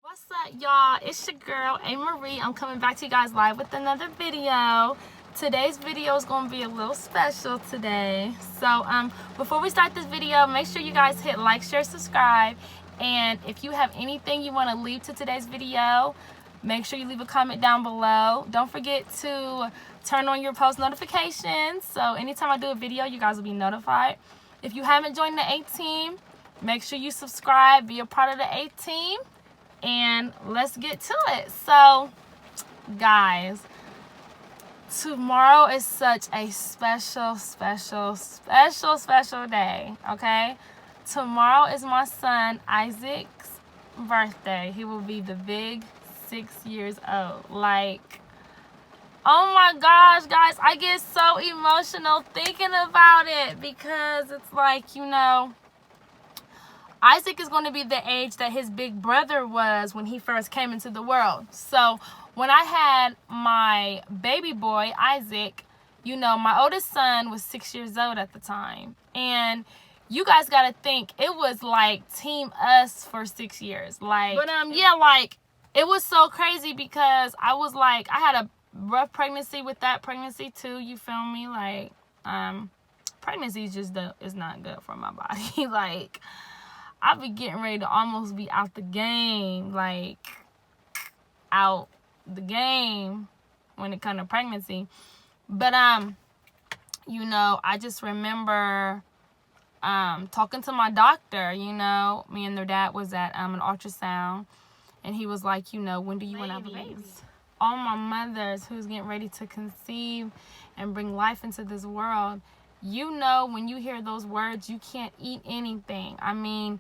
What's up, y'all? It's your girl, A. Marie. I'm coming back to you guys live with another video. Today's video is going to be a little special today. So, before we start this video, make sure you guys hit like, share, subscribe. And if you have anything you want to leave to today's video, make sure you leave a comment down below. Don't forget to turn on your post notifications. So, anytime I do a video, you guys will be notified. If you haven't joined the A team, make sure you subscribe, be a part of the A team. And let's get to it. So, guys, tomorrow is such a special day, okay? Tomorrow is my son Isaac's birthday. He will be the big 6 years old. Like, oh my gosh, guys, I get so emotional thinking about it because it's like, you know, Isaac is going to be the age that his big brother was when he first came into the world. So when I had my baby boy, Isaac, you know, my oldest son was 6 years old at the time. And you guys got to think, it was like Team Us for 6 years. Like, but yeah, like, it was so crazy because I was like, I had a rough pregnancy with that pregnancy too. You feel me? Like, pregnancy just is not good for my body. Like, I be getting ready to almost be out the game, like, out the game when it comes to pregnancy. But, you know, I just remember talking to my doctor, you know. Me and their dad was at an ultrasound, and he was like, you know, when do you want to have a baby? All my mothers who's getting ready to conceive and bring life into this world, you know, when you hear those words, you can't eat anything. I mean,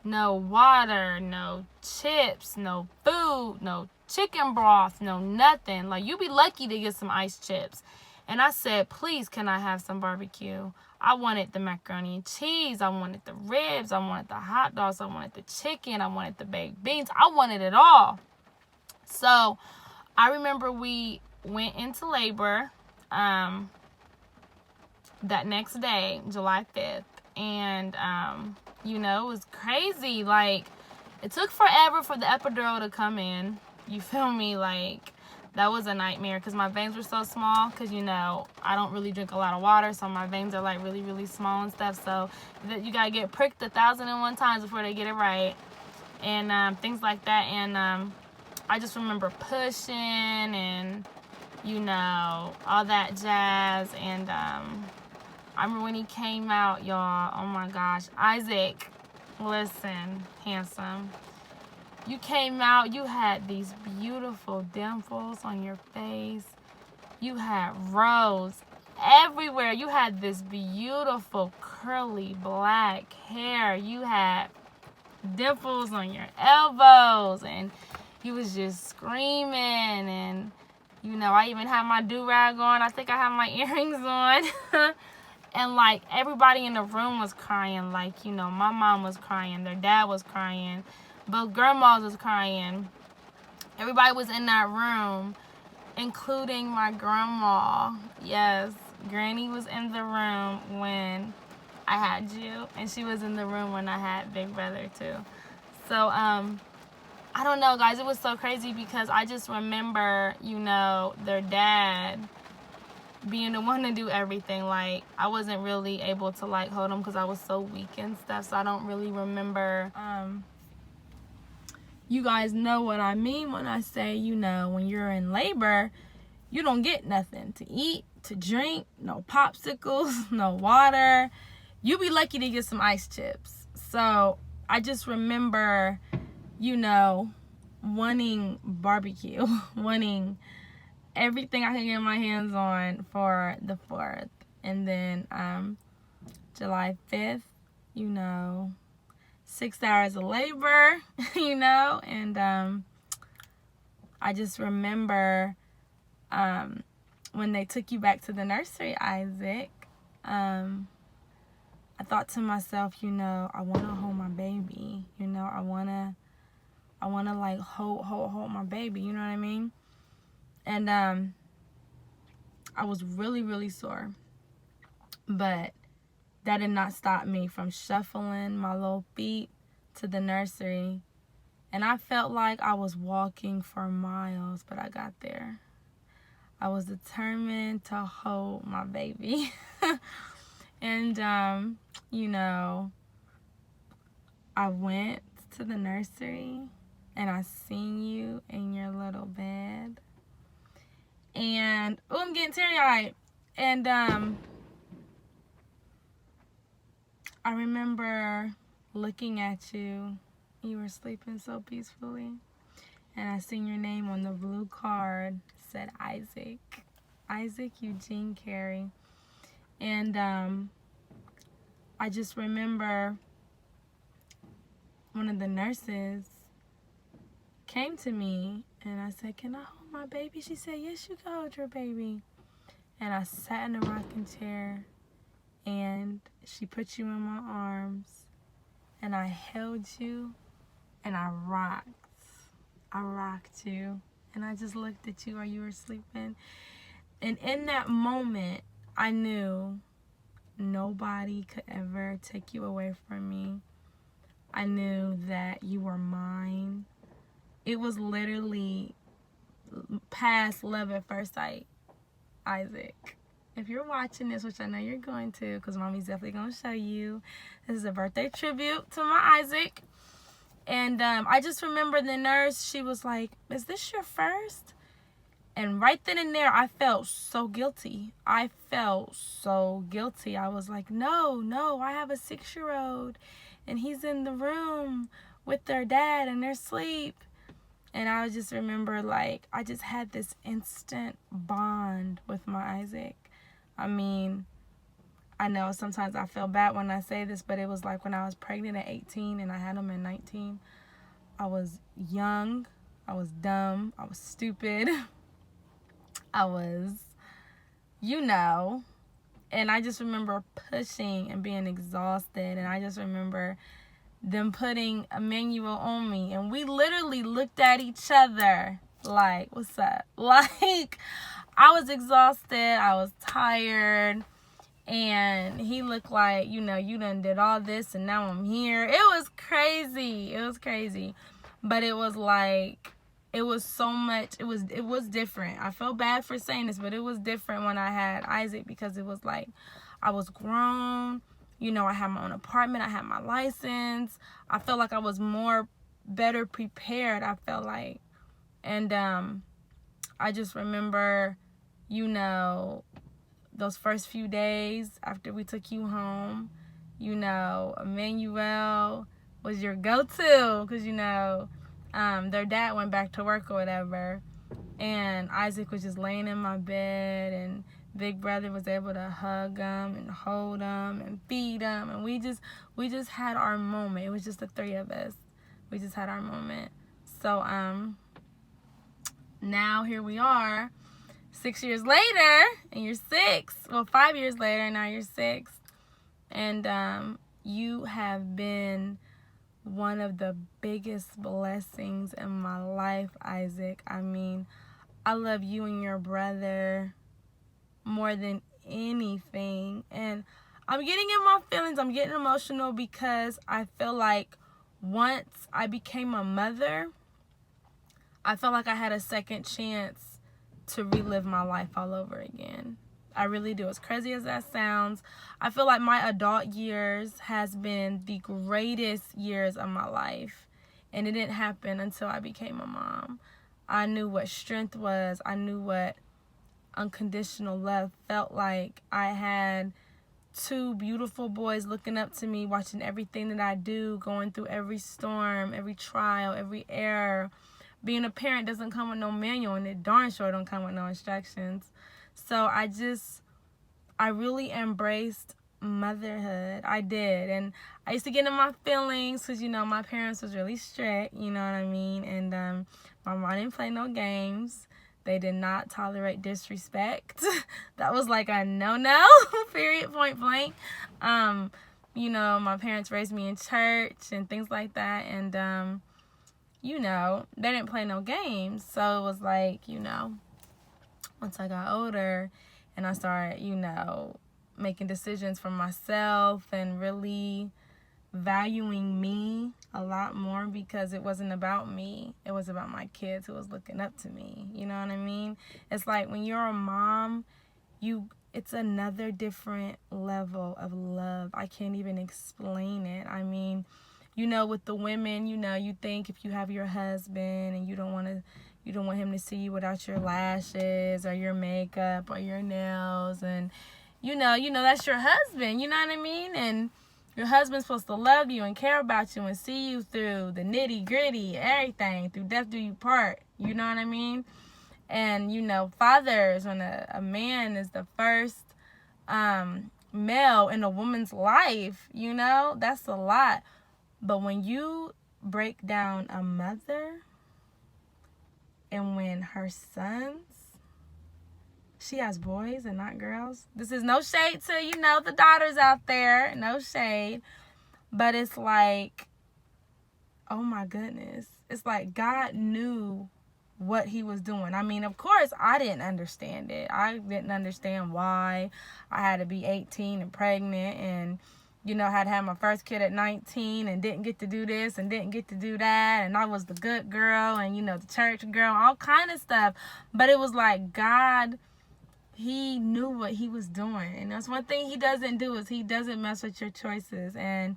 no water, no chips, no food, no chicken broth, no nothing. Like, you be lucky to get some ice chips. And I said, please, can I have some barbecue? I wanted the macaroni and cheese. I wanted the ribs. I wanted the hot dogs. I wanted the chicken. I wanted the baked beans. I wanted it all. So I remember we went into labor that next day, July 5th. And, you know, it was crazy. Like, it took forever for the epidural to come in. You feel me? Like, that was a nightmare because my veins were so small. Because, you know, I don't really drink a lot of water. So my veins are, like, really small and stuff. So you got to get pricked 1,001 times before they get it right. And things like that. And I just remember pushing and, you know, all that jazz. And I remember when he came out, y'all. Oh my gosh. Isaac, listen, handsome. You came out, you had these beautiful dimples on your face. You had rows everywhere. You had this beautiful curly black hair. You had dimples on your elbows. And you was just screaming. And, you know, I even had my do-rag on. I think I had my earrings on. And, like, everybody in the room was crying. Like, you know, my mom was crying. Their dad was crying. Both grandmas was crying. Everybody was in that room, including my grandma. Yes, Granny was in the room when I had you. And she was in the room when I had Big Brother, too. So, I don't know, guys. It was so crazy because I just remember, you know, their dad being the one to do everything. Like, I wasn't really able to, like, hold him because I was so weak and stuff. So I don't really remember. You guys know what I mean when I say, you know, when you're in labor, you don't get nothing to eat, to drink, no popsicles, no water. You be lucky to get some ice chips. So I just remember, you know, wanting barbecue, wanting everything I could get my hands on for the 4th. And then July 5th, you know, 6 hours of labor, you know. And I just remember when they took you back to the nursery, Isaac, I thought to myself, you know, I want to hold my baby. You know, I want to like hold my baby, you know what I mean? And I was really sore. But that did not stop me from shuffling my little feet to the nursery And I felt like I was walking for miles, but I got there. I was determined to hold my baby. And, you know, I went to the nursery and I seen you in your little bed. And, oh, I'm getting teary-eyed. And, I remember looking at you. You were sleeping so peacefully. And I seen your name on the blue card. It said Isaac. Isaac Eugene Carey. And I just remember one of the nurses came to me and I said, "Can I hold my baby?" She said, "Yes, you can hold your baby." And I sat in a rocking chair and she put you in my arms and I held you and I rocked. I rocked you and I just looked at you while you were sleeping. And in that moment, I knew nobody could ever take you away from me. I knew that you were mine. It was literally past love at first sight. Isaac, if you're watching this, which I know you're going to, because Mommy's definitely going to show you, this is a birthday tribute to my Isaac. And I just remember the nurse, she was like, "Is this your first?" And right then and there, I felt so guilty. I felt so guilty. I was like, no, I have a 6-year-old and he's in the room with their dad and they're asleep. And I just remember, like, I just had this instant bond with my Isaac. I mean, I know sometimes I feel bad when I say this, but it was like when I was pregnant at 18 and I had him at 19. I was young. I was dumb. I was stupid. I was, and I just remember pushing and being exhausted. And I just remember them putting Emmanuel on me. And we literally looked at each other like, "What's up?" Like, I was exhausted. I was tired. And he looked like, you done did all this and now I'm here. It was crazy. It was crazy. But it was like, it was so much, it was different. I felt bad for saying this, but it was different when I had Isaac because it was like, I was grown, I had my own apartment, I had my license. I felt like I was better prepared, I felt like. And I just remember, those first few days after we took you home, Emmanuel was your go-to because, their dad went back to work or whatever, and Isaac was just laying in my bed, and Big Brother was able to hug him and hold him and feed him, and we just had our moment. It was just the three of us. We just had our moment. So now here we are, 6 years later, and you're 6. Well, 5 years later, now you're 6, and you have been one of the biggest blessings in my life, Isaac. I mean, I love you and your brother more than anything. And I'm getting in my feelings. I'm getting emotional because I feel like once I became a mother, I felt like I had a second chance to relive my life all over again. I really do. As crazy as that sounds, I feel like my adult years has been the greatest years of my life. And it didn't happen until I became a mom. I knew what strength was. I knew what unconditional love felt like. I had 2 beautiful boys looking up to me, watching everything that I do, going through every storm, every trial, every error. Being a parent doesn't come with no manual, and it darn sure don't come with no instructions. So I really embraced motherhood. I did. And I used to get in my feelings because, my parents was really strict, you know what I mean? And my mom didn't play no games. They did not tolerate disrespect. That was like a no-no, period, point blank. My parents raised me in church and things like that. And, they didn't play no games. So it was like, once I got older and I started, making decisions for myself and really valuing me a lot more because it wasn't about me. It was about my kids who was looking up to me. You know what I mean? It's like when you're a mom, it's another different level of love. I can't even explain it. I mean, with the women, you think if you have your husband and you don't want him to see you without your lashes or your makeup or your nails, and that's your husband, you know what I mean? And your husband's supposed to love you and care about you and see you through the nitty gritty, everything, through death do you part, you know what I mean? And fathers, when a man is the first male in a woman's life, that's a lot. But when you break down a mother, and when her sons, she has boys and not girls. This is no shade to, the daughters out there. No shade. But it's like, oh my goodness. It's like God knew what he was doing. I mean, of course, I didn't understand it. I didn't understand why I had to be 18 and pregnant and had to have my first kid at 19 and didn't get to do this and didn't get to do that. And I was the good girl and, the church girl, all kind of stuff. But it was like God, he knew what he was doing. And that's one thing he doesn't do is he doesn't mess with your choices. And,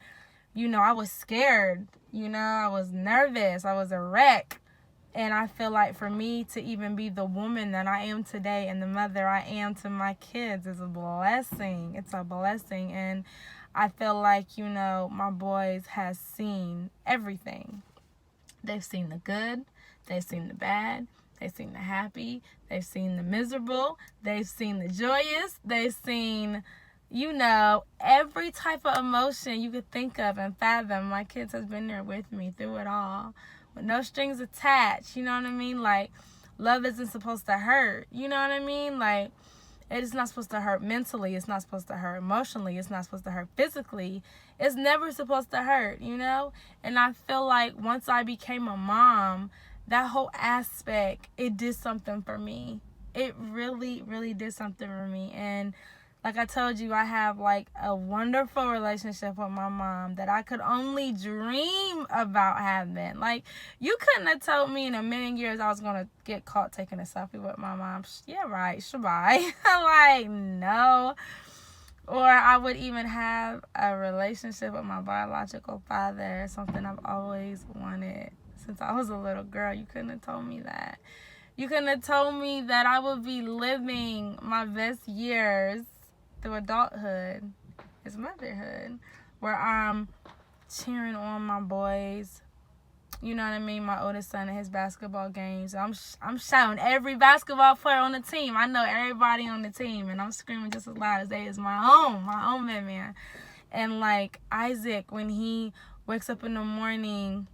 I was scared. I was nervous. I was a wreck. And I feel like for me to even be the woman that I am today and the mother I am to my kids is a blessing. It's a blessing. And I feel like, my boys has seen everything. They've seen the good. They've seen the bad. They've seen the happy. They've seen the miserable. They've seen the joyous. They've seen, every type of emotion you could think of and fathom. My kids has been there with me through it all. With no strings attached. You know what I mean? Like, love isn't supposed to hurt. You know what I mean? Like, it is not supposed to hurt mentally. It's not supposed to hurt emotionally. It's not supposed to hurt physically. It's never supposed to hurt, And I feel like once I became a mom, that whole aspect, it did something for me. It really, really did something for me. And like I told you, I have like a wonderful relationship with my mom that I could only dream about having. Like, you couldn't have told me in a million years I was going to get caught taking a selfie with my mom. Yeah, right. Shabbai. Like, no. Or I would even have a relationship with my biological father. Something I've always wanted since I was a little girl. You couldn't have told me that. You couldn't have told me that I would be living my best years through adulthood is motherhood, where I'm cheering on my boys, you know what I mean, my oldest son at his basketball games. I'm shouting every basketball player on the team. I know everybody on the team, and I'm screaming just as loud as they is my own man. And like Isaac, when he wakes up in the morning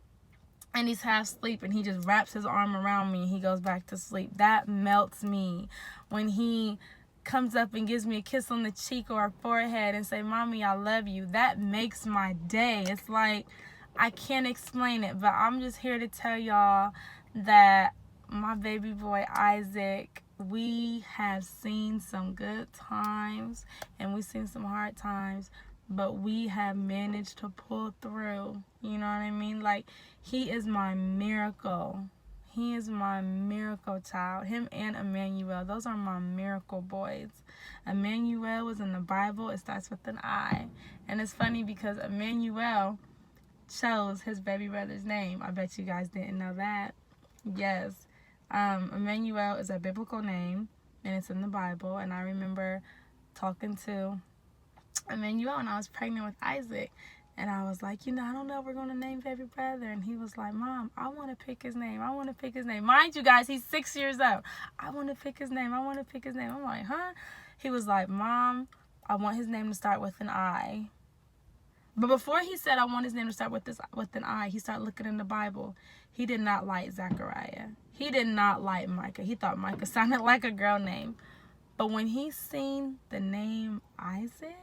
and he's half asleep and he just wraps his arm around me and he goes back to sleep, that melts me. When he comes up and gives me a kiss on the cheek or a forehead and say, "Mommy, I love you," that makes my day. It's like, I can't explain it, but I'm just here to tell y'all that my baby boy Isaac, we have seen some good times and we've seen some hard times, but we have managed to pull through. You know what I mean? Like, he is my miracle. He is my miracle child. Him and Emmanuel, those are my miracle boys. Emmanuel was in the Bible. It starts with an I. And it's funny because Emmanuel chose his baby brother's name. I bet you guys didn't know that. Yes. Emmanuel is a biblical name, and it's in the Bible. And I remember talking to Emmanuel, and I was pregnant with Isaac. And I was like, I don't know if we're going to name baby brother. And he was like, "Mom, I want to pick his name. I want to pick his name." Mind you guys, he's 6 years old. "I want to pick his name. I want to pick his name." I'm like, "Huh?" He was like, "Mom, I want his name to start with an I." But before he said, "I want his name to start with an I," he started looking in the Bible. He did not like Zechariah. He did not like Micah. He thought Micah sounded like a girl name. But when he seen the name Isaac,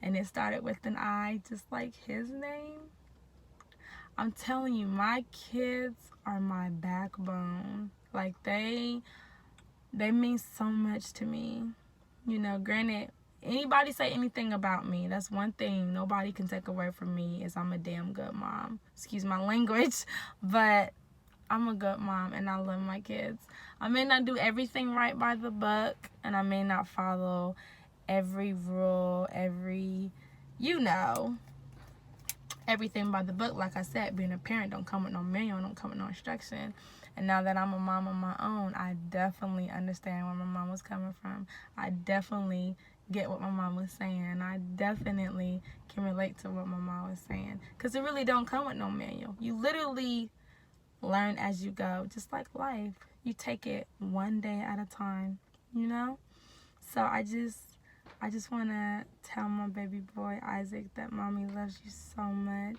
and it started with an I, just like his name, I'm telling you, my kids are my backbone. Like, they mean so much to me. Granted, anybody say anything about me, that's one thing nobody can take away from me, is I'm a damn good mom. Excuse my language, but I'm a good mom and I love my kids. I may not do everything right by the book, and I may not follow every rule, everything by the book. Like I said, being a parent don't come with no manual, don't come with no instruction. And now that I'm a mom on my own, I definitely understand where my mom was coming from. I definitely get what my mom was saying. I definitely can relate to what my mom was saying. Because it really don't come with no manual. You literally learn as you go, just like life. You take it one day at a time, you know? So I just want to tell my baby boy Isaac that mommy loves you so much,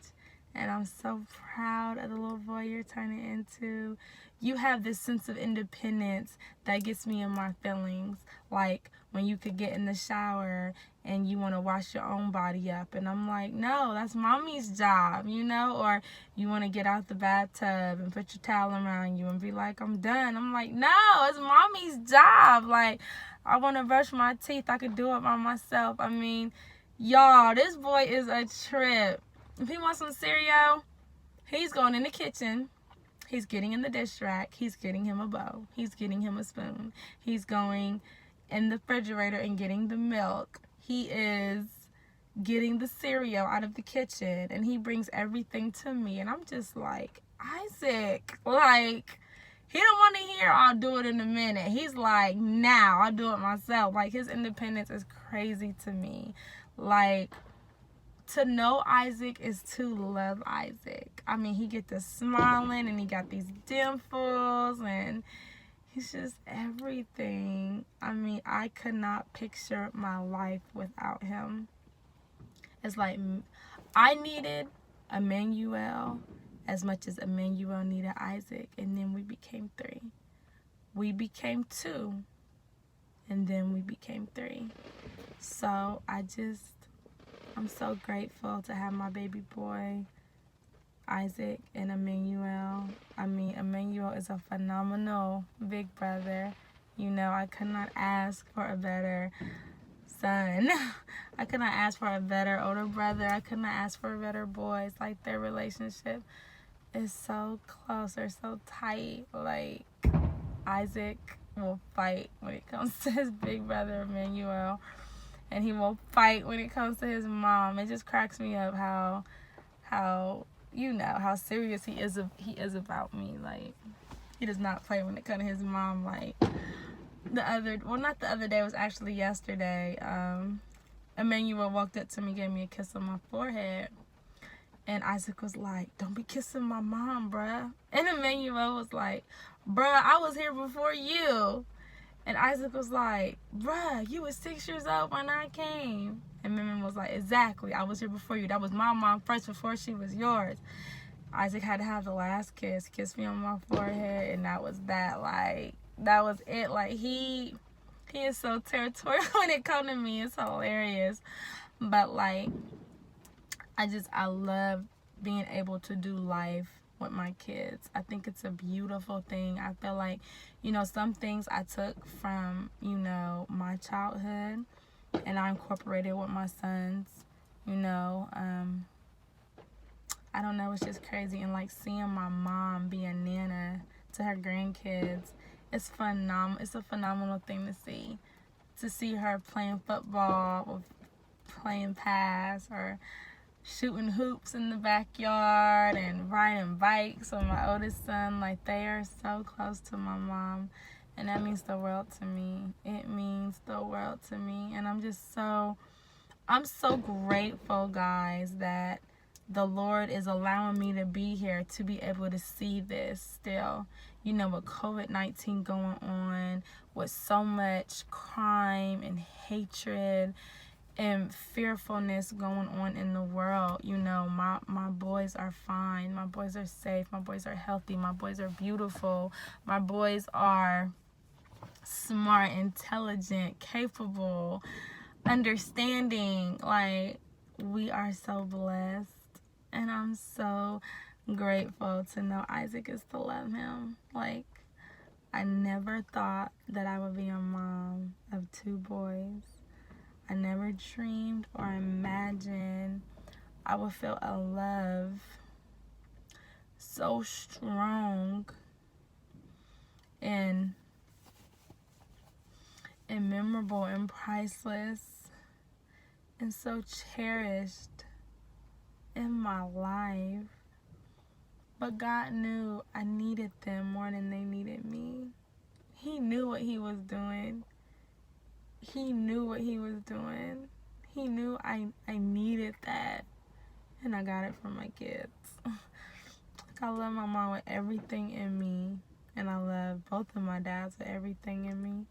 and I'm so proud of the little boy you're turning into. You have this sense of independence that gets me in my feelings, like when you could get in the shower and you want to wash your own body up, and I'm like, no, that's mommy's job, you know? Or you want to get out the bathtub and put your towel around you and be like, I'm done. I'm like, no, it's mommy's job. Like, I want to brush my teeth, I could do it by myself. I mean, y'all, this boy is a trip. If he wants some cereal, he's going in the kitchen. He's getting in the dish rack. He's getting him a bowl. He's getting him a spoon. He's going in the refrigerator and getting the milk. He is getting the cereal out of the kitchen, and he brings everything to me. And I'm just like, Isaac, like, he don't want to hear, I'll do it in a minute. He's like, now, I'll do it myself. Like, his independence is crazy to me. Like, to know Isaac is to love Isaac. I mean, he get to smiling, and he got these dimples, and he's just everything. I mean, I could not picture my life without him. It's like I needed Emmanuel as much as Emmanuel needed Isaac, and then we became three. We became two, and then we became three. So I'm so grateful to have my baby boy, Isaac, and Emmanuel. I mean, Emmanuel is a phenomenal big brother. You know, I could not ask for a better son. I could not ask for a better older brother. I could not ask for a better boy. It's like their relationship is so close. They're so tight. Like, Isaac will fight when it comes to his big brother, Emmanuel. And he will fight when it comes to his mom. It just cracks me up how serious he is about me. Like, he does not play when it comes to his mom. Like, not the other day, it was actually yesterday. Emmanuel walked up to me, gave me a kiss on my forehead. And Isaac was like, don't be kissing my mom, bruh. And Emmanuel was like, bruh, I was here before you. And Isaac was like, bruh, you was 6 years old when I came. And Mimim was like, exactly, I was here before you. That was my mom first before she was yours. Isaac had to have the last kiss, kiss me on my forehead, and that was that. Like, that was it. Like, he is so territorial when it comes to me. It's hilarious. But, like, I love being able to do life with my kids. I think it's a beautiful thing. I feel like, some things I took from, my childhood, and I incorporated with my sons. I don't know, it's just crazy. And like seeing my mom be a nana to her grandkids, it's phenomenal. It's a phenomenal thing to see. To see her playing football, or playing pass, or shooting hoops in the backyard, and riding bikes with my oldest son. Like, they are so close to my mom, and that means the world to me. It means the world to me. And I'm so grateful, guys, that the Lord is allowing me to be here, to be able to see this still. With COVID-19 going on, with so much crime and hatred and fearfulness going on in the world, my boys are fine. My boys are safe. My boys are healthy. My boys are beautiful. My boys are smart, intelligent, capable, understanding. Like, we are so blessed. And I'm so grateful to know Isaac is to love him. Like, I never thought that I would be a mom of 2 boys. I never dreamed or imagined I would feel a love so strong and memorable and priceless and so cherished in my life. But God knew I needed them more than they needed me. He knew what he was doing. He knew what he was doing. He knew I needed that. And I got it from my kids. Like, I love my mom with everything in me. And I love both of my dads with everything in me.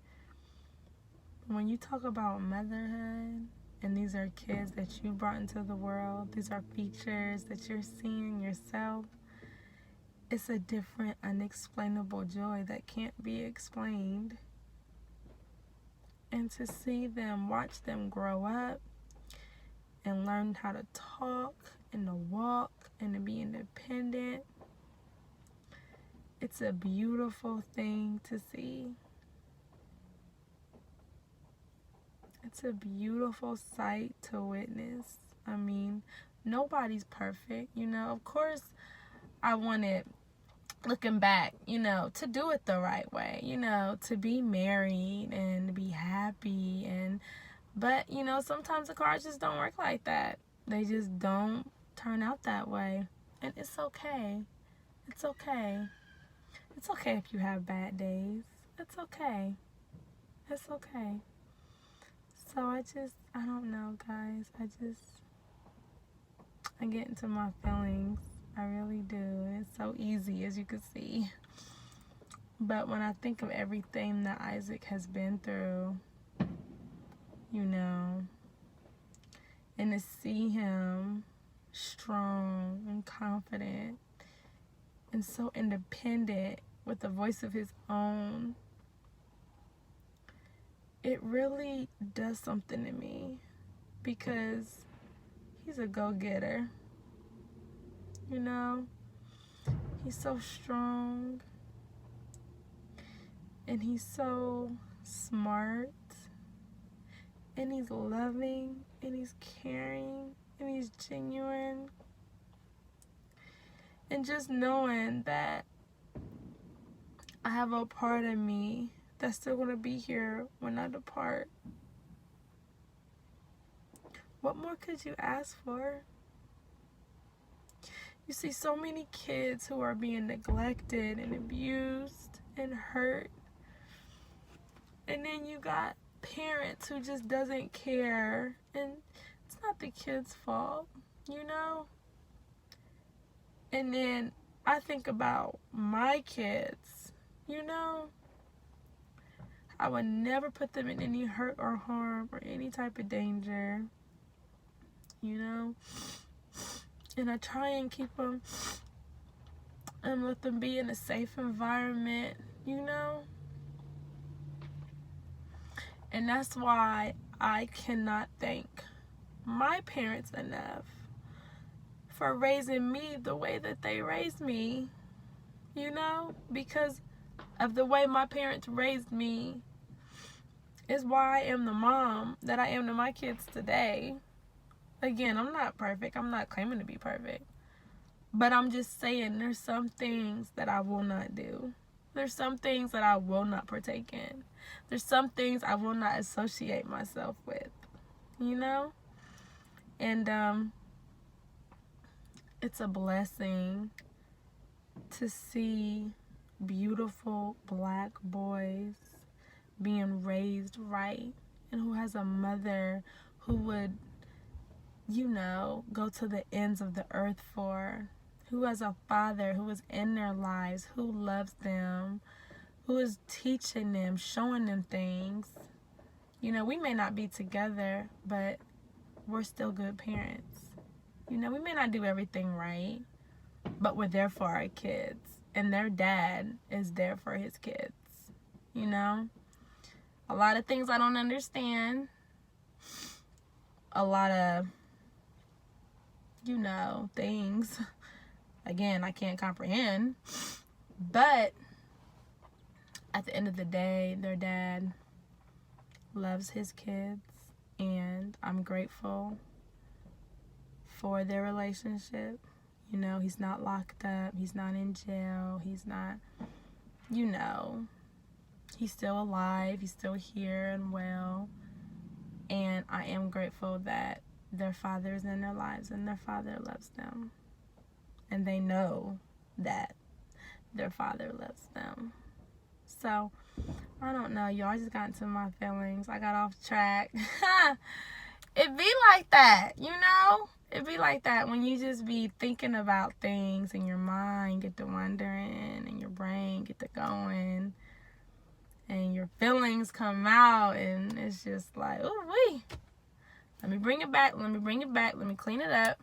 When you talk about motherhood, and these are kids that you brought into the world, these are features that you're seeing yourself, it's a different, unexplainable joy that can't be explained. And to see them, watch them grow up and learn how to talk and to walk and to be independent, it's a beautiful thing to see. It's a beautiful sight to witness. I mean, nobody's perfect, you know. Of course, I wanted, looking back, you know, to do it the right way, you know, to be married and be happy. But, you know, sometimes the cards just don't work like that. They just don't turn out that way. And it's okay. It's okay. It's okay if you have bad days. It's okay. It's okay. So I don't know, guys. I get into my feelings. I really do. It's so easy, as you can see. But when I think of everything that Isaac has been through, you know, and to see him strong and confident and so independent with a voice of his own, it really does something to me, because he's a go-getter, you know. He's so strong, and he's so smart, and he's loving, and he's caring, and he's genuine. And just knowing that I have a part of me that's still going to be here when I depart. What more could you ask for? You see so many kids who are being neglected and abused and hurt. And then you got parents who just doesn't care. And it's not the kid's fault, you know? And then I think about my kids, you know? I would never put them in any hurt or harm or any type of danger, you know? And I try and keep them and let them be in a safe environment, you know? And that's why I cannot thank my parents enough for raising me the way that they raised me, you know? Because of the way my parents raised me is why I am the mom that I am to my kids today. Again, I'm not perfect. I'm not claiming to be perfect. But I'm just saying there's some things that I will not do. There's some things that I will not partake in. There's some things I will not associate myself with, you know? And it's a blessing to see beautiful black boys being raised right, and who has a mother who would, you know, go to the ends of the earth for, who has a father who is in their lives, who loves them, who is teaching them, showing them things. You know, we may not be together, but we're still good parents. You know, we may not do everything right, but we're there for our kids, and their dad is there for his kids, you know? A lot of things I don't understand. A lot of, you know, things, again, I can't comprehend. But at the end of the day, their dad loves his kids, and I'm grateful for their relationship. You know, he's not locked up, he's not in jail, he's not, you know, he's still alive, he's still here and well. And I am grateful that their father is in their lives and their father loves them. And they know that their father loves them. So, I don't know, y'all, I just got into my feelings. I got off track. It be like that, you know? It be like that when you just be thinking about things and your mind get to wondering and your brain get to going and your feelings come out and it's just like, ooh wee. Let me bring it back, let me clean it up.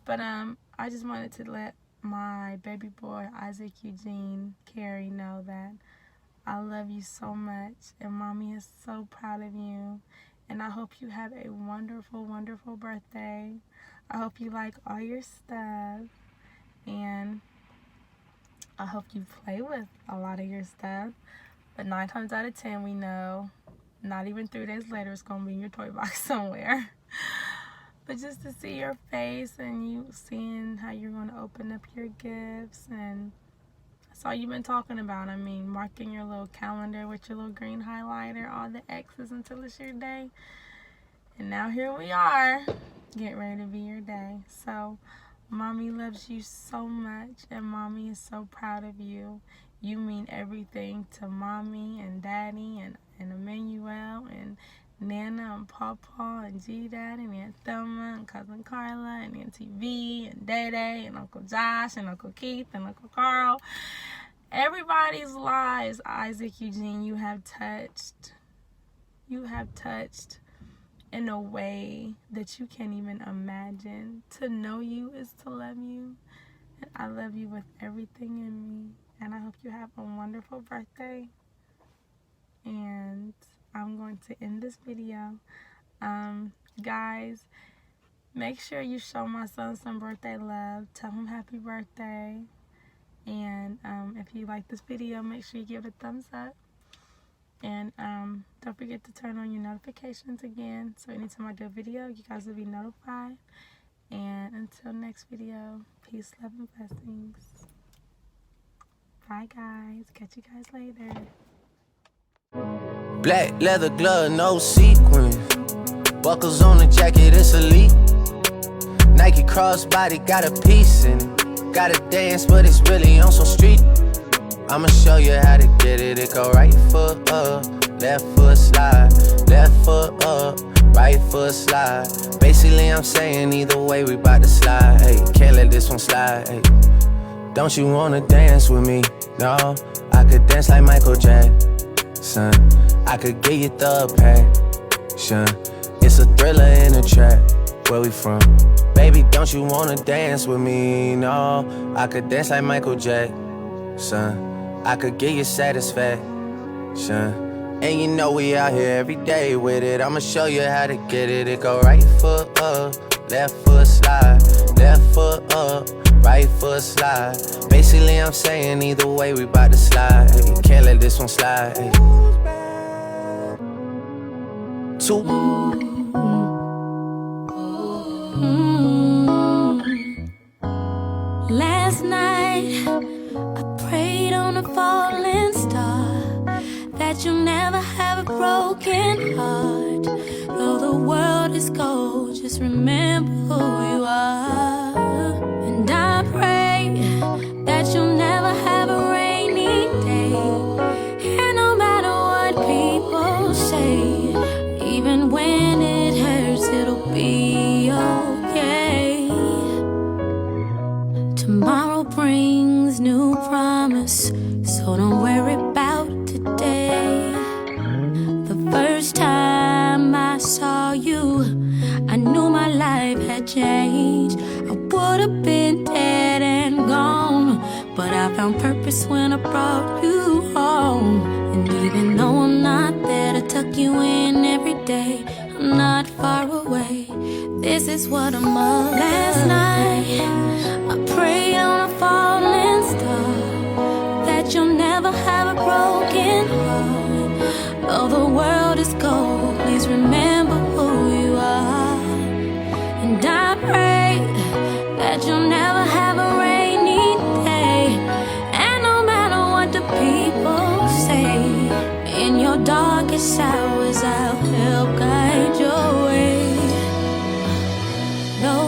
But I just wanted to let my baby boy Isaac Eugene Carey know that I love you so much and mommy is so proud of you. And I hope you have a wonderful, wonderful birthday. I hope you like all your stuff. And I hope you play with a lot of your stuff. But 9 times out of 10, we know not even 3 days later, it's going to be in your toy box somewhere. But just to see your face and you seeing how you're going to open up your gifts. And that's all you've been talking about. I mean, marking your little calendar with your little green highlighter, all the X's until it's your day. And now here we are, getting ready to be your day. So, mommy loves you so much, and mommy is so proud of you. You mean everything to mommy and daddy and Emmanuel and Nana and Pawpaw and G-Dad and Aunt Thelma and Cousin Carla and Auntie V and Day-Day and Uncle Josh and Uncle Keith and Uncle Carl. Everybody's lives, Isaac Eugene, you have touched. You have touched in a way that you can't even imagine. To know you is to love you. And I love you with everything in me. And I hope you have a wonderful birthday. And I'm going to end this video. Guys, make sure you show my son some birthday love. Tell him happy birthday. And if you like this video, make sure you give it a thumbs up. And don't forget to turn on your notifications again. So anytime I do a video, you guys will be notified. And until next video, peace, love, and blessings. Bye, guys. Catch you guys later. Black leather glove, no sequins. Buckles on the jacket, it's elite. Nike crossbody, got a piece in it. Gotta dance, but it's really on some street. I'ma show you how to get it. It go right foot up, left foot slide. Left foot up, right foot slide. Basically, I'm saying either way, we bout to slide. Hey, can't let this one slide. Hey. Don't you wanna dance with me? No, I could dance like Michael Jackson. I could get you the passion. It's a thriller in a trap. Where we from? Baby, don't you wanna dance with me? No, I could dance like Michael Jackson. I could get you satisfaction. And you know we out here every day with it. I'ma show you how to get it. It go right foot up, left foot slide. Left foot up, right foot slide. Basically, I'm saying either way, we bout to slide. Hey, can't let this one slide. Hey. Last night, I prayed on a falling star that you'll never have a broken heart. Though the world is cold, just remember who you are. And I pray that you'll never have a rainy day. And no matter what people say, even when it hurts, it'll be okay. Tomorrow brings new promise, so don't worry about today. The first time I saw you, I knew my life had changed. I would have been dead and gone, but I found purpose when I brought you home. And even though I'm not there to tuck you in every day, I'm not far away. This is what I'm of. Last night, I prayed on a falling star that you'll never have a broken heart. Though the world is cold, please remember who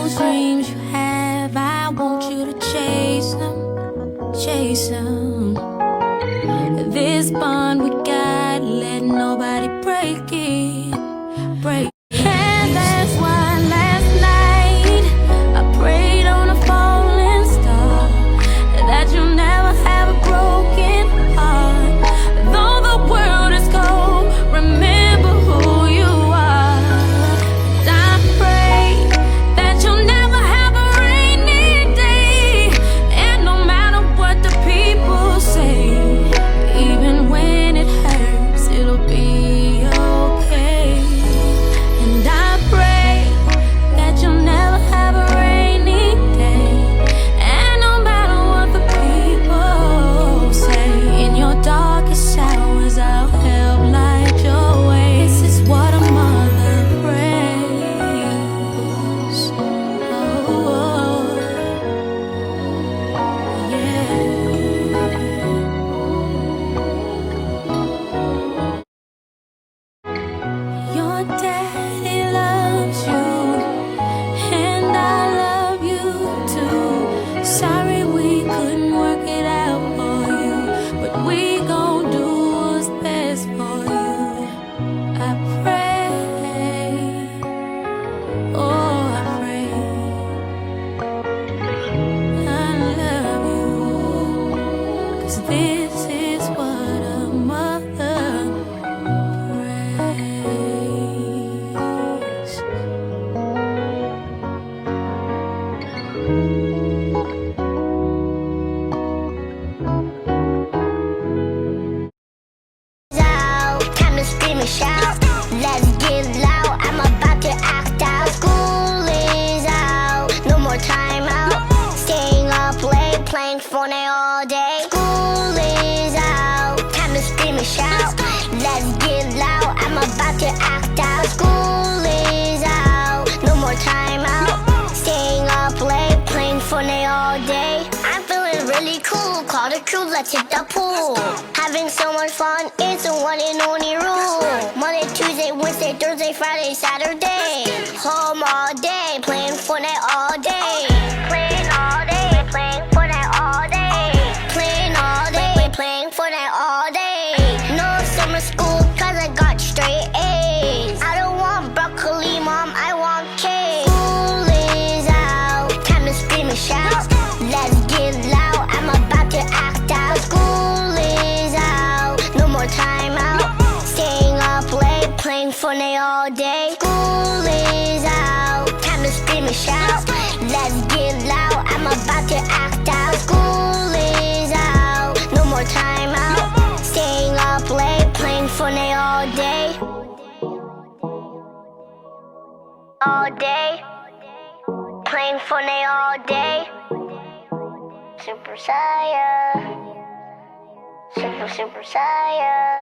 those dreams you have, I want you to chase them, chase them. This bond we got, let nobody break it, break it. And that's why last night I prayed on a falling star, that you'll never have a broken heart. Though the world is cold, remember who you are. And I pray that you'll never have a rainy day. And no matter what the people say, even when it hurts, it'll be okay. And I pray that you'll never have a rainy day. And no matter what the people say, in your darkest hours I'll help light your way. This is what a mother prays. Oh, yeah. Your daddy loves you, and I love you too. Sorry we couldn't work it out for you, but we gon' do what's best for you. I pray, oh I pray, I love you, 'cause this is what a mother prays. Out, time to scream and shout. Let's get loud. I'm about to act out. School is out, no more time out. Staying up late, playing Fortnite all day. School is out, time to scream and shout. Let's get loud. I'm about to act out. School is out, no more time out. Staying up late, playing Fortnite all day. I'm feeling really cool. Call the crew, let's hit the pool. Having so much fun, it's a one and only rule. Monday, Tuesday, Wednesday, Thursday, Friday, Saturday. Home all day, playing Fortnite all day. Playing all day, playing Fortnite all day. Playing all day, playing Fortnite all day. No summer school, 'cause I got straight A's. I don't want broccoli, mom, I want cake. School is out, time to scream and shout. Let's get loud, I'm about to act out. School is out, no more time out. Staying up late, playing Fortnite all day. School is out, time to scream and shout. Let's get loud, I'm about to act out. School is out, no more time out. Staying up late, playing Fortnite all day. All day, playing Fortnite all day. Super Saiyan, Super Saiyan.